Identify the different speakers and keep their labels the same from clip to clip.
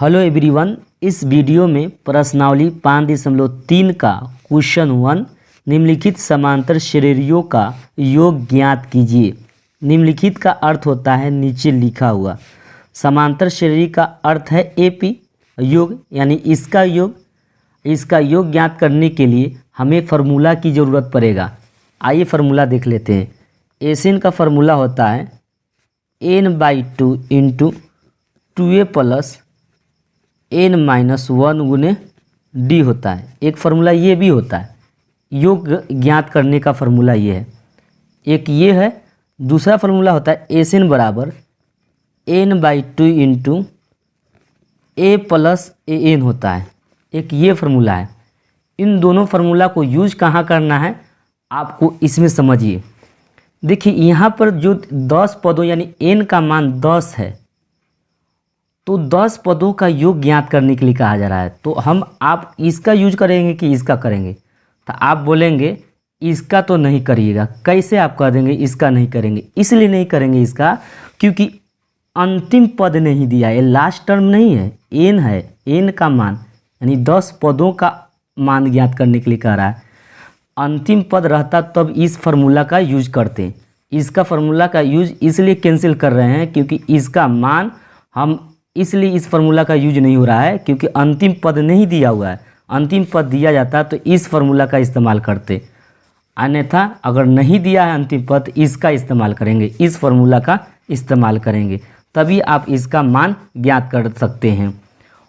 Speaker 1: Hello everyone, इस video में प्रश्नावली 5.3 का क्वेश्चन 1 निम्नलिखित समांतर श्रेणियों का योग ज्ञात कीजिए। निम्नलिखित का अर्थ होता है नीचे लिखा हुआ। समांतर श्रेणी का अर्थ है एपी योग, यानी इसका योग ज्ञात करने के लिए हमें फार्मूला की ज़रूरत पड़ेगा। आइए फार्मूला देख लेते हैं। एसिन का फार्मूला होता है n/2 into 2a plus n-1 गुने डी होता है। एक फार्मूला ये भी होता है, योग ज्ञात करने का फार्मूला ये है। एक ये है, दूसरा फार्मूला होता है एसिन बराबर n/2 into a plus an होता है। एक ये फार्मूला है। इन दोनों फार्मूला को यूज कहाँ करना है आपको इसमें समझिए। देखिए यहाँ पर जो 10 पदों यानी n का मान 10 है, तो 10 पदों का योग ज्ञात करने के लिए कहा जा रहा है। तो आप इसका यूज करेंगे कि इसका करेंगे? तो आप बोलेंगे इसका तो नहीं करिएगा। कैसे आप कह देंगे इसका नहीं करेंगे? इसलिए नहीं करेंगे इसका क्योंकि अंतिम पद नहीं दिया है, लास्ट टर्म नहीं है, n है। n का मान यानी 10 पदों का मान ज्ञात करने के लिए कह रहा है। अंतिम पद रहता तब इस फार्मूला का यूज करते। इसका फार्मूला का यूज इसलिए कैंसिल कर रहे हैं क्योंकि इसका मान इसलिए इस फार्मूला का यूज नहीं हो रहा है क्योंकि अंतिम पद नहीं दिया हुआ है। अंतिम पद दिया जाता तो इस फार्मूला का इस्तेमाल करते, अन्यथा अगर नहीं दिया है अंतिम पद इसका इस्तेमाल करेंगे, इस फार्मूला का इस्तेमाल करेंगे, तभी आप इसका मान ज्ञात कर सकते हैं।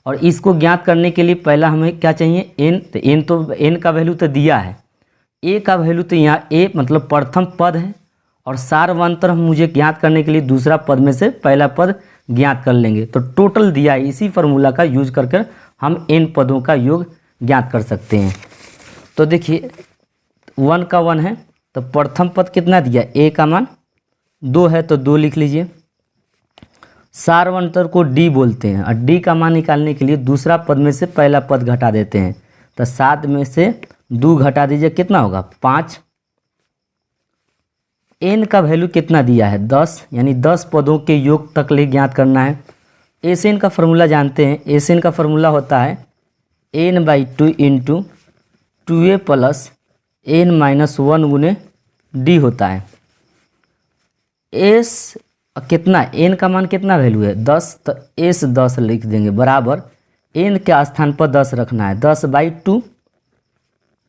Speaker 1: और इसको ज्ञात करने के लिए पहला हमें क्या चाहिए? n। तो n का वैल्यू तो दिया है, a का वैल्यू तो यहाँ a मतलब प्रथम पद है, और सारवंतर मुझे ज्ञात करने के लिए दूसरा पद में से पहला पद ज्ञात कर लेंगे। तो टोटल दिया है, इसी फार्मूला का यूज करके हम n पदों का योग ज्ञात कर सकते हैं। तो देखिए 1 का 1 है, तो प्रथम पद कितना दिया? a का मान 2 है तो 2 लिख लीजिए। सारवंतर को d बोलते हैं, और d का मान निकालने के लिए दूसरा पद में से पहला पद घटा देते हैं। तो 7 में से 2 घटा दीजिए, कितना होगा? 5। n का वैल्यू कितना दिया है? 10, यानी 10 पदों के योग तक ले ज्ञात करना है। एसिन का फार्मूला जानते हैं। एसिन का फार्मूला होता है n/2 into 2a plus n-1 गुने डी होता है। एस कितना? n का मान कितना वैल्यू है? 10, तो एस 10 लिख देंगे बराबर n के स्थान पर 10 रखना है। 10/2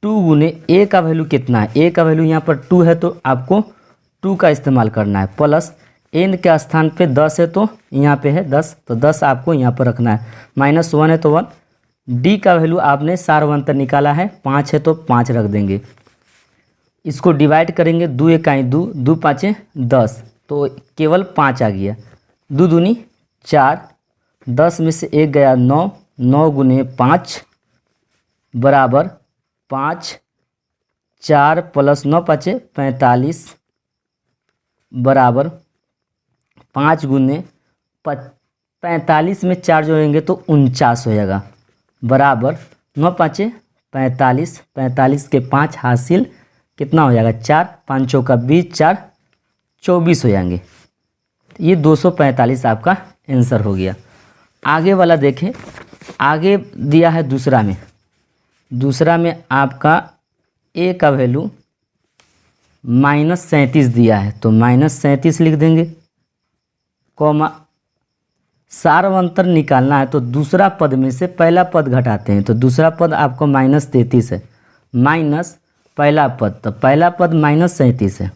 Speaker 1: 2 गुने a का वैल्यू कितना है? a का वैल्यू यहाँ पर 2 है तो आपको 2 का इस्तेमाल करना है, प्लस n के स्थान पे 10 है तो यहाँ पे है 10, तो 10 आपको यहाँ पर रखना है। -1 है तो 1। d का वैल्यू आपने सारवंतर निकाला है, 5 है तो 5 रख देंगे। इसको डिवाइड करेंगे, 2 1 2, 2 5 10, तो केवल 5 आ गया। 2 दूनी 4, 10 में से 1 गया 9, 9 गुने 5 बराबर 5, 4 प्लस 9 5 45 बराबर 5 गुने 45 में 4 जोड़ेंगे तो 49 हो जाएगा, बराबर 9 5 45, 45 के 5 हासिल कितना हो जाएगा? 4, 5 का 20, 4 24 हो जाएंगे। ये 245 आपका आंसर हो गया। आगे वाला देखें। आगे दिया है दूसरा में आपका a का वैल्यू -37 दिया है, तो -37 लिख देंगे, कॉमा सारवंतर निकालना है तो दूसरा पद में से पहला पद घटाते हैं। तो दूसरा पद आपको -33 है, माइनस पहला पद, तो पहला पद -37 है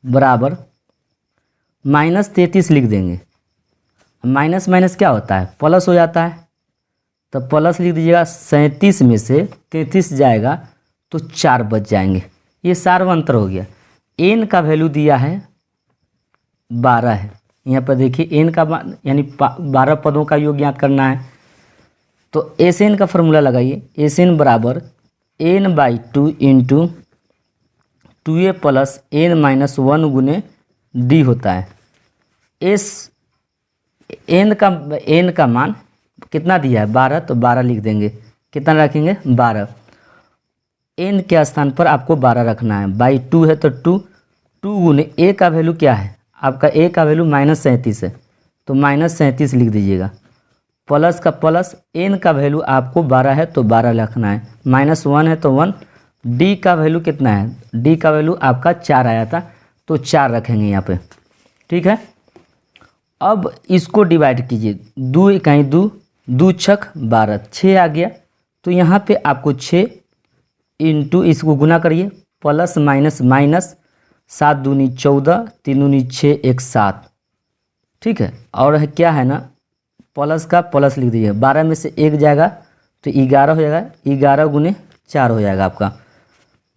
Speaker 1: बराबर -33 लिख देंगे। माइनस माइनस क्या होता है? प्लस हो जाता है, तो प्लस लिख दीजिएगा। 37 में से 33 जाएगा तो 4 बच जाएंगे। ये सारवंतर हो गया। n का वैल्यू दिया है 12 है, यहाँ पर देखिए n का यानी 12 पदों का योग ज्ञात करना है। तो एस का फार्मूला लगाइए। एस बराबर n/2 into 2a plus n-1 गुने डी होता है। n का मान कितना दिया है? 12, तो 12 लिख देंगे। कितना रखेंगे? 12। n के स्थान पर आपको 12 रखना है। /2 है तो 2 गुने a का वैल्यू क्या है? आपका a का वैल्यू -37 है, तो -37 लिख दीजिएगा। प्लस का प्लस, एन का वैल्यू आपको 12 है तो 12 रखना है, -1 है तो 1। डी का वैल्यू कितना है, डी का वैल्यू आपका 4 आया था तो 4 रखेंगे यहाँ पे, ठीक है। अब इसको डिवाइड कीजिए, 2 इकाई 2, 2 छक 12, 6 आ गया। तो यहाँ पे आपको 6 इंटू इसको गुना करिए, प्लस माइनस माइनस, 7 दूनी 14, 3 दूनी 6, 1 7, ठीक है। और है क्या है ना, प्लस का प्लस लिख दीजिए, 12 में से 1 जाएगा तो 11 हो जाएगा, 11 गुने 4 हो जाएगा आपका,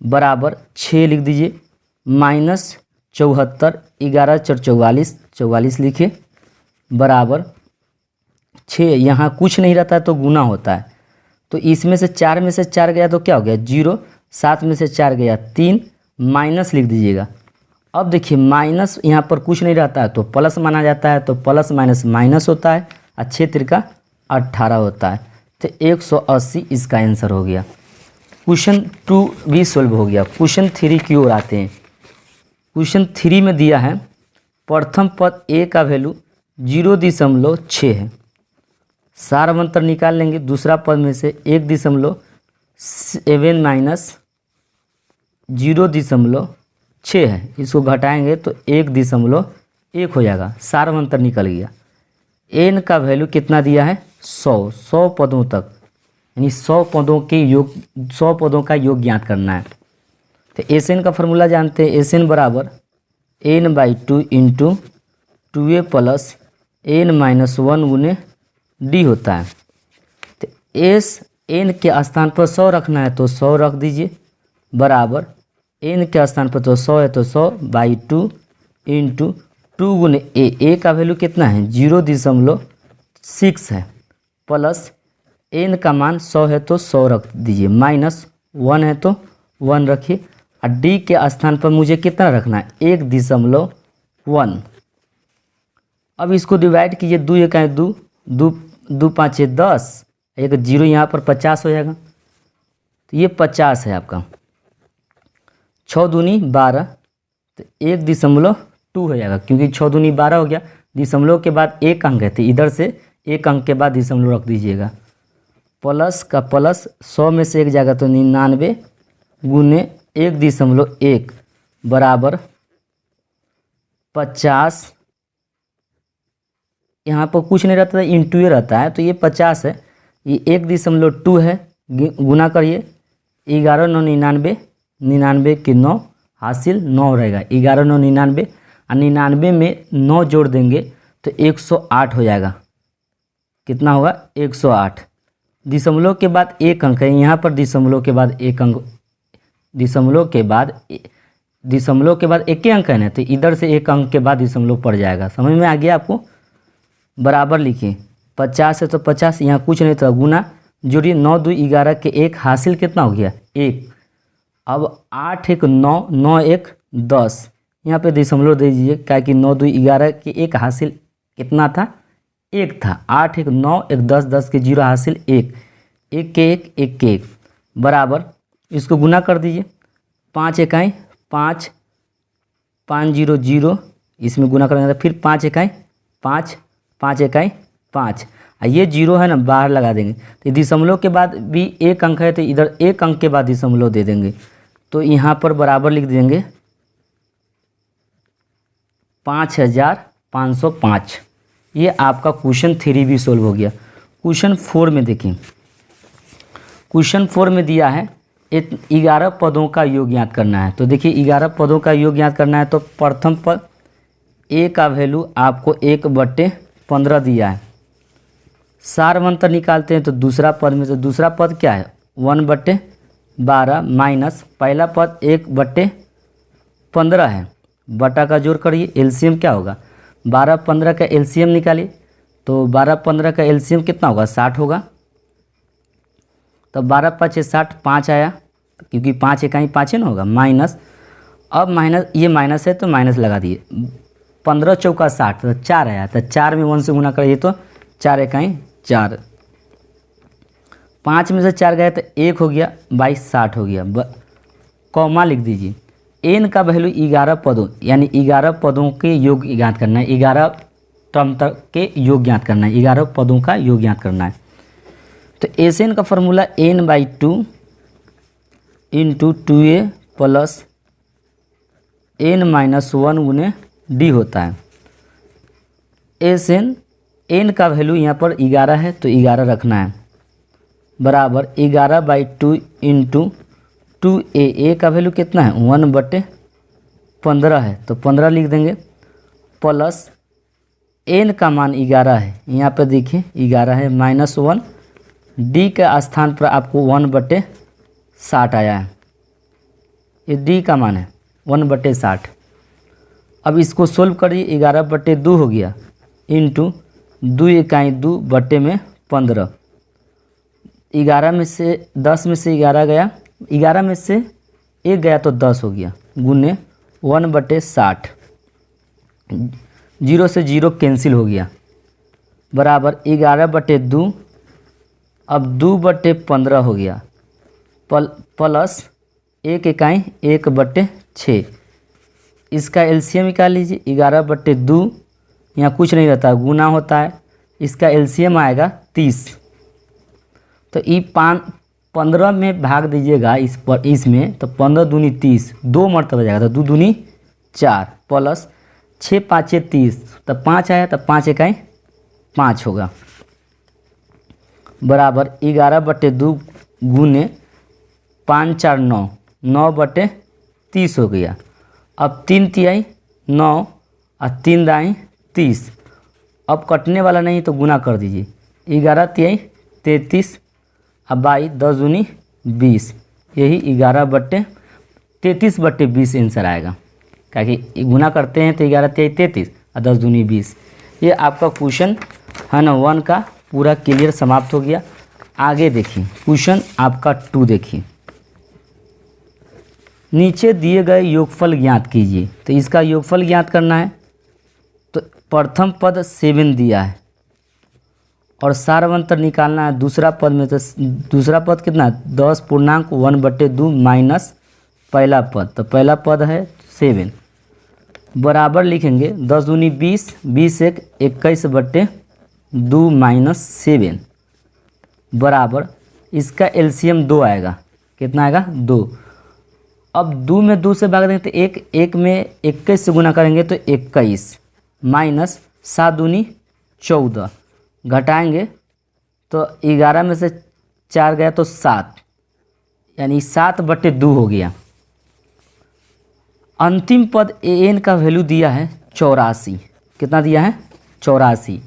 Speaker 1: बराबर 6 लिख दीजिए, -74, 11 4 44, 44 लिखिए, बराबर 6। यहाँ कुछ नहीं रहता है तो गुना होता है, तो इसमें से 4 में से 4 गया तो क्या हो गया 0, 7 में से 4 गया 3, माइनस लिख दीजिएगा। अब देखिए माइनस यहाँ पर कुछ नहीं रहता है तो प्लस माना जाता है, तो प्लस माइनस माइनस होता है, 6 तिरका 18 होता है, तो 180 इसका आंसर हो गया। क्वेश्चन 2 भी सोल्व हो गया। क्वेश्चन 3 की ओर आते हैं। क्वेश्चन 3 में दिया है प्रथम पद ए का वैल्यू 0.6 है, सारवंतर निकाल लेंगे। दूसरा पद में से 1.7 माइनस 0.6 है, इसको घटाएंगे तो 1.1 हो जाएगा, सारवंतर निकल गया। एन का वैल्यू कितना दिया है 100 पदों तक, यानी 100 पदों के योग, 100 पदों का योग ज्ञात करना है। तो एस एन का फॉर्मूला जानते हैं, एस एन बराबर n/2 into 2a plus n-1 गुने डी होता है। तो एस एन के स्थान पर 100 रखना है तो 100 रख दीजिए, बराबर एन के स्थान पर तो 100 है तो 100/2 इंटू 2 गुने ए का वैल्यू कितना है 0.6 है, प्लस एन का मान 100 है तो 100 रख दीजिए, -1 है तो 1 रखिए, और डी के स्थान पर मुझे कितना रखना है 1.1। अब इसको डिवाइड कीजिए, 2 इकाई 2, 2 5 10, एक 0 यहाँ पर 50 हो जाएगा, तो ये 50 है आपका। 6 दूनी 12, तो 1.2 हो जाएगा, क्योंकि 6 दूनी 12 हो गया, दशमलव के बाद 1 अंक है तो इधर से 1 अंक के बाद दशमलव रख दीजिएगा, प्लस का प्लस 100 में से 1 जाएगा तो 99 गुने 1.1 बराबर 50। यहाँ पर कुछ नहीं रहता है, इंटू ये रहता है, तो ये 50 है, ये 1.2 है, गुना करिए, 11 9 99, 99 के 9 हासिल 9 रहेगा, 11 9 99, और 99 में 9 जोड़ देंगे तो 108 हो जाएगा। कितना होगा 108। दशमलव के बाद 1 अंक है, यहाँ पर दशमलव के बाद 1 अंक, दशमलव के बाद 1 अंक है ना, तो इधर से 1 अंक के बाद दशमलव पड़ जाएगा। समझ में आ गया आपको, बराबर लिखिए, 50 है तो 50, यहाँ कुछ नहीं था, गुना जोड़िए, 9 2 11 के 1 हासिल कितना हो गया 1। अब 8 1 9, 9 1 10, यहाँ पे दशमलव दे दीजिए, क्या कि 9 2 11 के 1 हासिल कितना था 1 था, 8 1 9 1 10, 10 के 0 हासिल 1, 1 के 1 1 के 1 बराबर, इसको गुना कर दीजिए, 5 इकाई 5, 5 0 0, इसमें गुना करेंगे तो फिर 5 इकाई 5, 5 इकाई 5, ये 0 है ना बाहर लगा देंगे, तो दशमलव के बाद भी 1 अंक है तो इधर 1 अंक के बाद दशमलव दे देंगे, तो यहाँ पर बराबर लिख देंगे 5505। ये आपका क्वेश्चन 3 भी सोल्व हो गया। क्वेश्चन 4 में देखें, क्वेश्चन 4 में दिया है 11 पदों का योग ज्ञात करना है। तो देखिए 11 पदों का योग ज्ञात करना है, तो प्रथम पद ए का वैल्यू आपको 1/15 दिया है, सारवंतर निकालते हैं तो दूसरा पद में से दूसरा पद क्या है 1/12 माइनस पहला पद 1/15 है, बटा का जोड़ करिए, एलसीएम क्या होगा 12 15 का एलसीएम निकालिए, तो 12 15 का एलसीएम कितना होगा 60 होगा, तो 12 5 60, 5 आया, क्योंकि 5 इकाई 5 है ना होगा, माइनस, अब माइनस, ये माइनस है तो माइनस लगा दिए, 15 चौका 60, तो 4 आया, तो 4 में 1 से गुना करिए तो 4 इकाई 4, 5 में से 4 गया तो 1 हो गया, 22 60 हो गया, कॉमा लिख दीजिए। एन का वैल्यू 11 पदों, यानी 11 पदों के योग ज्ञात करना है, 11 टर्म तक के योग ज्ञात करना है, 11 पदों का योग ज्ञात करना है। तो एस का formula n/2 into 2a plus n-1 गुने डी होता है। एन का वैल्यू यहाँ पर 11 है तो 11 रखना है, बराबर 11/2 इंटू 2a का वैल्यू कितना है 1/15 है तो 15 लिख देंगे, प्लस n का मान 11 है, यहाँ पर देखिए 11 है, -1 डी के स्थान पर आपको 1/60 आया है, ये डी का मान है 1/60। अब इसको सोल्व करिए, 11/2 हो गया इंटू 2 इकाई 2 बटे में 15, 11 में से 10 में से 11 गया, 11 में से 1 गया तो 10 हो गया, गुने 1/60, 0 से 0 कैंसिल हो गया, बराबर 11/2, अब 2/15 हो गया, प्लस 1 इकाई 1/6, इसका एलसीएम निकाल लीजिए, 11/2 यहाँ कुछ नहीं रहता गुना होता है, इसका एलसीएम आएगा 30, तो ये 15 में भाग दीजिएगा इस पर, इसमें तो 15 दूनी 30, 2 मरतबा जाएगा तो 2 दूनी 4, प्लस 6 5 30, तो 5 आया तो 5 इकाई 5 होगा, बराबर 11/2 गुने 5 4 9, 9/30 हो गया। अब 3 तिहाई 9 और 3 दाई 30, अब कटने वाला नहीं तो गुना कर दीजिए, 11 तिहाई 33, अब 22 10 दूनी 20, यही 33/20 आंसर आएगा, क्योंकि गुना करते हैं तो 11 तिहाई 33 और 10 दूनी 20। ये आपका क्वेश्चन है ना 1 का पूरा क्लियर समाप्त हो गया। आगे देखिए क्वेश्चन आपका 2 देखिए, नीचे दिए गए योगफल ज्ञात कीजिए। तो इसका योगफल ज्ञात करना है, तो प्रथम पद 7 दिया है और सारवंतर निकालना है दूसरा पद में, तो दूसरा पद कितना है 10.1/2 माइनस पहला पद, तो पहला पद है 7, बराबर लिखेंगे 10 दूनी 20, 20 1 21/2 माइनस 7, बराबर इसका एलसीएम 2 आएगा, कितना आएगा 2। अब 2 में 2 से भाग देंगे तो 1 में 21 से गुना करेंगे तो 21 माइनस 7 दूनी 14, घटाएंगे तो 11 में से 4 गया तो 7, यानी 7/2 हो गया। अंतिम पद an का वैल्यू दिया है 84, कितना दिया है 84,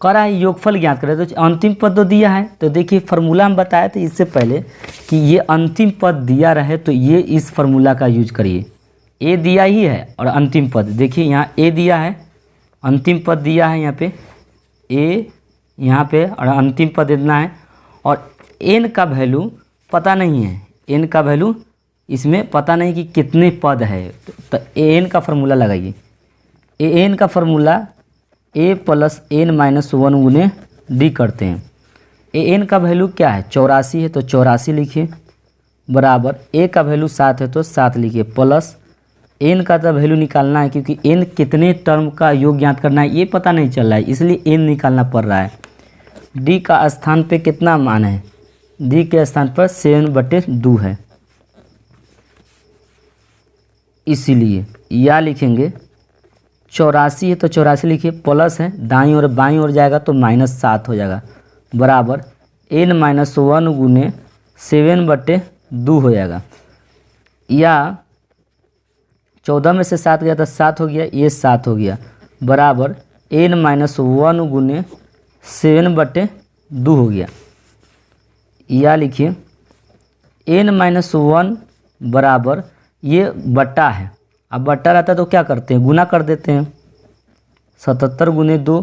Speaker 1: कह रहा है योगफल ज्ञात करें, तो अंतिम पद तो दिया है, तो देखिए फार्मूला हम बताए थे इससे पहले कि ये अंतिम पद दिया रहे तो ये इस फार्मूला का यूज करिए, ए दिया ही है और अंतिम पद देखिए यहाँ ए दिया है, अंतिम पद दिया है यहाँ पे ए, यहाँ पे और अंतिम पद इतना है, और एन का वैल्यू पता नहीं है, एन का वैल्यू इसमें पता नहीं कि कितने पद है, तो एन का फार्मूला लगाइए, एन का फार्मूला a + n-1 गुने डी करते हैं। एन का वैल्यू क्या है 84 है तो 84 लिखिए, बराबर a का वैल्यू 7 है तो 7 लिखिए, प्लस n का तो वैल्यू निकालना है क्योंकि n कितने टर्म का योग ज्ञात करना है ये पता नहीं चल रहा है, इसलिए n निकालना पड़ रहा है। d का स्थान पे कितना मान है, d के स्थान पर 7/2 है, इसीलिए या लिखेंगे 84 है तो 84 लिखिए, प्लस है दाईं और बाईं ओर जाएगा तो -7 हो जाएगा, बराबर n-1 गुने 7/2 हो जाएगा, या 14 में से 7 गया तो 7 हो गया, ये 7 हो गया, बराबर n-1 गुने 7/2 हो गया, या लिखिए n-1 बराबर ये बट्टा है, अब बट्टा रहता है तो क्या करते हैं गुना कर देते हैं, 77 गुने 2,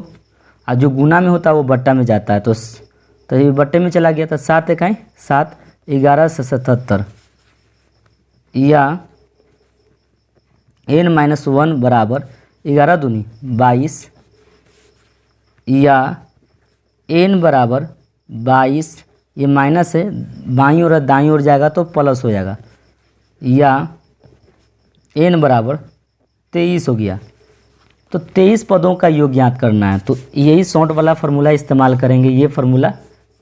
Speaker 1: और जो गुना में होता है वो बट्टा में जाता है, तो ये बट्टे में चला गया था, 7 इकाई 7, 11 से 77, या n-1 बराबर 11 दूनी 22, या n बराबर 22, ये माइनस है बाईं ओर दाईं ओर जाएगा तो प्लस हो जाएगा, या n बराबर 23 हो गया। तो 23 पदों का योग ज्ञात करना है, तो यही शॉर्ट वाला फार्मूला इस्तेमाल करेंगे। ये फार्मूला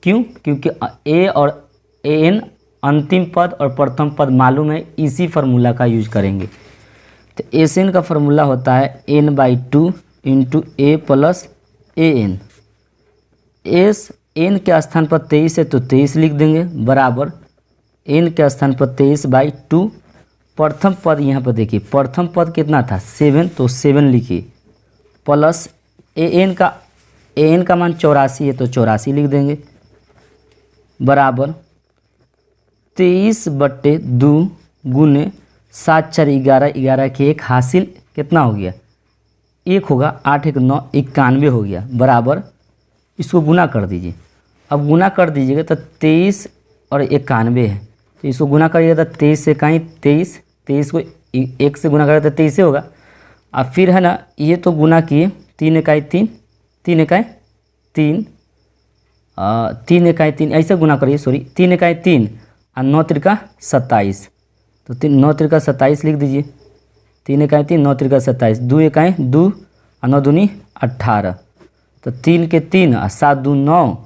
Speaker 1: क्यों? क्योंकि ए और ए एन अंतिम पद और प्रथम पद मालूम है, इसी फार्मूला का यूज करेंगे। तो एस एन का फार्मूला होता है n/2 into A plus A N. S N के स्थान पर 23 है तो 23 लिख देंगे, बराबर एन के स्थान पर 23/2। प्रथम पद यहाँ पर देखिए, प्रथम पद कितना था 7, तो 7 लिखिए, प्लस ए एन का मान 84 है तो 84 लिख देंगे, बराबर 23/2 गुने 7 4 11, 11 के 1 हासिल कितना हो गया 1 होगा, 8 1 9, 91 हो गया, बराबर इसको गुना कर दीजिए। अब गुना कर दीजिएगा तो 23 और 91 है, तो इसको गुना करिएगा तो 23 से कहीं 23, 23 को 1 से गुना करेगा तो 23 से होगा। अब फिर है ना, ये तो गुना किए, 3 1 3, 3 1 3, 3 1 3, ऐसे गुना करिए, सॉरी 3 1 3 और 9 3 27, तो 9 3 27 लिख दीजिए, 3 1 3, 9 3 27, 2 1 2 और 9 दूनी 18, तो 3 के 3 और 7 2 9,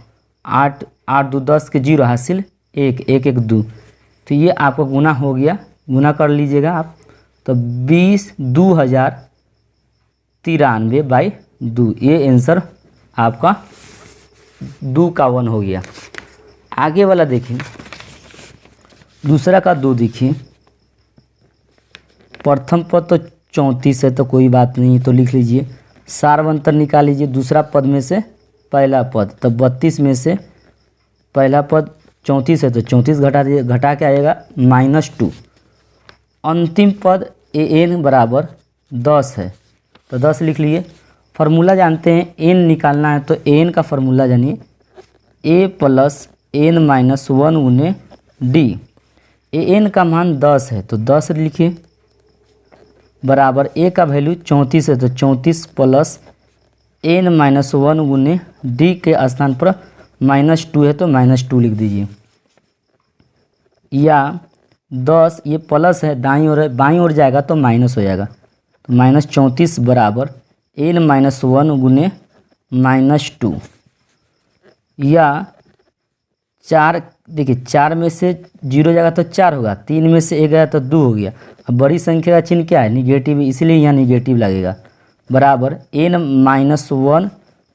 Speaker 1: 8 8 2 10 के 0 हासिल 1 1 1 2, तो ये आपका गुना हो गया, गुना कर लीजिएगा आप, तो 20,2093/2, ये आंसर आपका 2 का 1 हो गया। आगे वाला देखिए, दूसरा का 2 देखिए, प्रथम पद तो 34 है तो कोई बात नहीं, तो लिख लीजिए, सारवंतर निकाल लीजिए, दूसरा पद में से पहला पद, तो 32 में से पहला पद 34 है तो 34 घटा दीजिए, घटा के आएगा -2। अंतिम पद ए एन बराबर 10 है तो 10 लिख लिए। फार्मूला जानते हैं, एन निकालना है तो एन का फार्मूला जानिए, ए प्लस एन माइनस 1 गुने डी। ए एन का मान 10 है तो 10 लिखिए, बराबर ए का वैल्यू 34 है तो 34 प्लस एन माइनस 1 गुने डी के स्थान पर -2 है तो -2 लिख दीजिए, या 10 ये प्लस है दाईं ओर है, बाईं ओर जाएगा तो माइनस हो जाएगा, तो -34 बराबर एन माइनस 1 गुने -2, या 4 देखिए, 4 में से 0 जाएगा तो 4 होगा, 3 में से 1 गया तो 2 हो गया। अब बड़ी संख्या का चिन्ह क्या है, निगेटिव, इसलिए यहाँ निगेटिव लगेगा, बराबर एन माइनस 1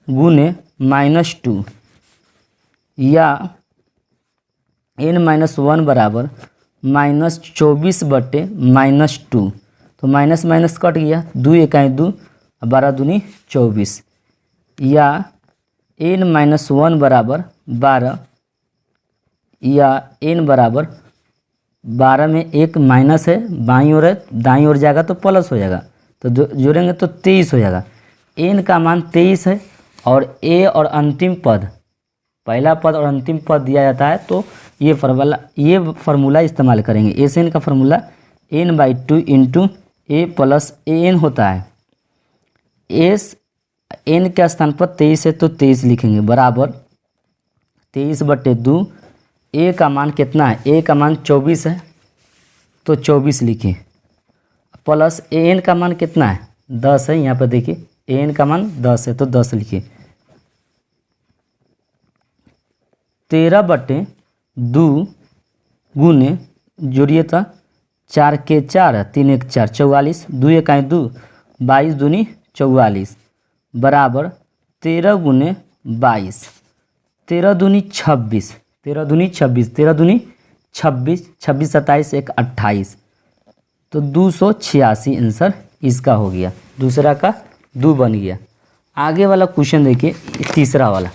Speaker 1: गुने -2, या एन माइनस 1 बराबर -24/-2, तो माइनस माइनस कट गया, 2 1 2 12 दूनी 24, या एन माइनस 1 बराबर 12, या एन बराबर 12 में एक माइनस है, बाईं ओर है, दाईं ओर जाएगा तो प्लस हो जाएगा, तो जोड़ेंगे तो 23 हो जाएगा। एन का मान 23 है और ए और अंतिम पद, पहला पद और अंतिम पद दिया जाता है, तो ये फार्मूला इस्तेमाल करेंगे। एस एन का formula n/2 into A plus A N होता है। एस एन के स्थान पर 23 है तो 23 लिखेंगे, बराबर 23/2, ए का मान कितना है, ए का मान 24 है तो 24 लिखें, प्लस ए एन का मान कितना है 10 है, यहाँ पर देखिए ए एन का मान 10 है तो 10 लिखिए, 13/2 गुने जोड़िए तो 4 के 4 3 1 4 44, 2 1 2 22 दूनी 44, बराबर 13 गुने 22, 13 दूनी 26, 13 दूनी 26, 13 दूनी 26, 26 27 1 28, तो 286 आंसर इसका हो गया, दूसरा का 2 बन गया। आगे वाला क्वेश्चन देखिए, तीसरा वाला,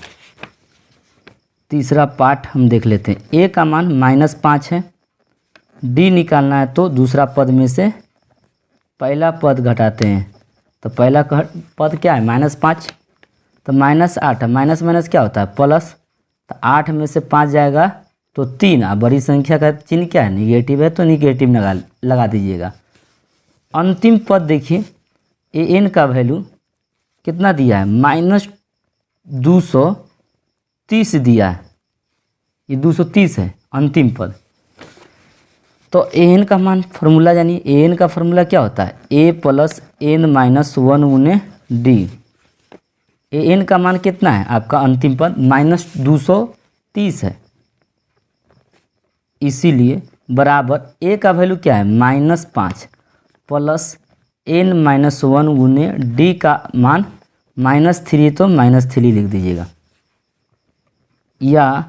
Speaker 1: तीसरा पार्ट हम देख लेते हैं। ए का मान -5 है, डी निकालना है तो दूसरा पद में से पहला पद घटाते हैं, तो पहला पद क्या है -5, तो -8 है, माइनस माइनस क्या होता है प्लस, तो 8 में से 5 जाएगा तो 3, अब बड़ी संख्या का चिन्ह क्या है निगेटिव है तो निगेटिव लगा दीजिएगा। अंतिम पद देखिए, ए एन का वैल्यू कितना दिया है -230 दिया है, ये 230 है अंतिम पद, तो ए एन का मान फार्मूला जानिए, ए एन का फार्मूला क्या होता है, ए प्लस एन माइनस 1 गुने डी। ए एन का मान कितना है आपका अंतिम पद -230 है, इसीलिए बराबर ए का वैल्यू क्या है -5 प्लस n-1 गुने डी का मान -3, तो -3 लिख दीजिएगा, या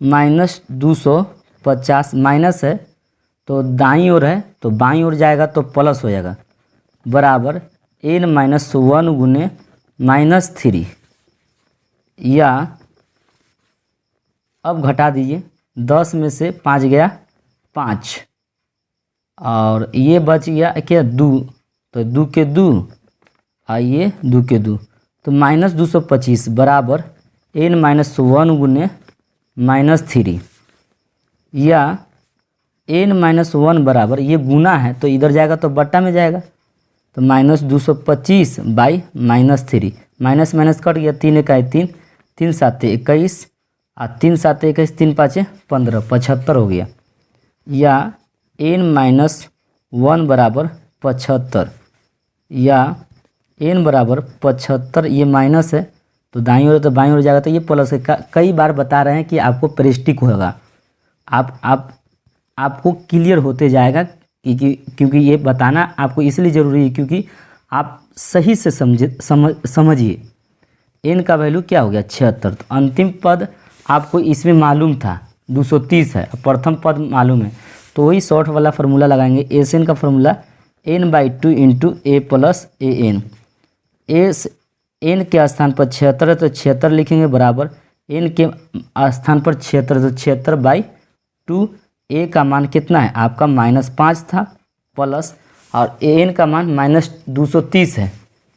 Speaker 1: -250 माइनस है तो दाईं ओर है तो बाईं ओर जाएगा तो प्लस हो जाएगा, बराबर n-1 गुने -3, या अब घटा दीजिए 10 में से 5 गया 5 और ये बच गया क्या 2, तो 2 के 2 आइए 2 के 2 तो -225 बराबर n-1 गुने -3, या n-1 बराबर ये गुना है तो इधर जाएगा तो बट्टा में जाएगा, तो -225 बाई -3, माइनस माइनस कट गया, 3 1 3, 3 7 21 और 3 7 21, 3 5 15, 75 हो गया, या n-1 बराबर 75, या n बराबर 75, ये माइनस है तो दाईं ओर तो बाईं ओर जाएगा तो ये प्लस है। कई बार बता रहे हैं कि आपको प्रेस्टिक होगा, आपको क्लियर होते जाएगा क्योंकि ये बताना आपको इसलिए ज़रूरी है क्योंकि आप सही से समझिए। n का वैल्यू क्या हो गया 76, तो अंतिम पद आपको इसमें मालूम था 230 है, प्रथम पद मालूम है, तो वही शॉर्ट वाला फार्मूला लगाएंगे। एन का formula n/2 into A plus A N. N के स्थान पर 76 है तो 76 लिखेंगे, बराबर n के स्थान पर 76 तो 76/2। ए का मान कितना है आपका -5 था, प्लस और एन का मान -230 है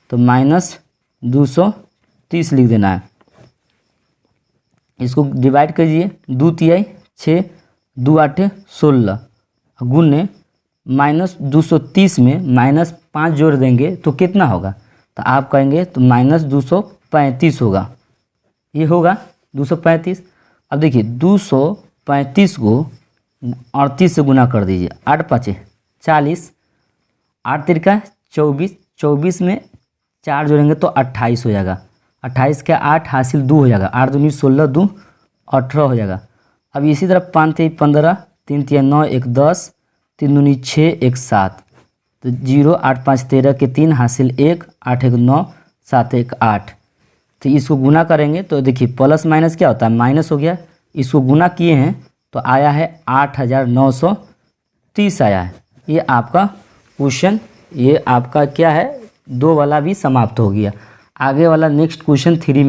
Speaker 1: तो -230 लिख देना है। इसको डिवाइड कीजिए, 2 तिहाई 6, 2 8 16 गुने -230 में -5 जोड़ देंगे तो कितना होगा, तो आप कहेंगे तो -235 होगा, ये होगा 235। अब देखिए 235 को 38 से गुना कर दीजिए, 8 5 40, 8 तिरका 24, 24 में 4 जोड़ेंगे तो 28 हो जाएगा, 28 के 8 हासिल 2 हो जाएगा, 8 दूनी 16, 2 18 हो जाएगा। अब इसी तरह 5 3 15, 3 3 9 1 10, 3 दूनी 6 1 7, तो 0 8 5 13 के 3 हासिल 1, 8 1 9, 7 1 8, तो इसको गुना करेंगे तो देखिए प्लस माइनस क्या होता है माइनस हो गया, इसको गुना किए हैं तो आया है 8930 आया है। ये आपका क्वेश्चन, ये आपका क्या है 2 वाला भी समाप्त हो गया। आगे वाला नेक्स्ट क्वेश्चन 3 में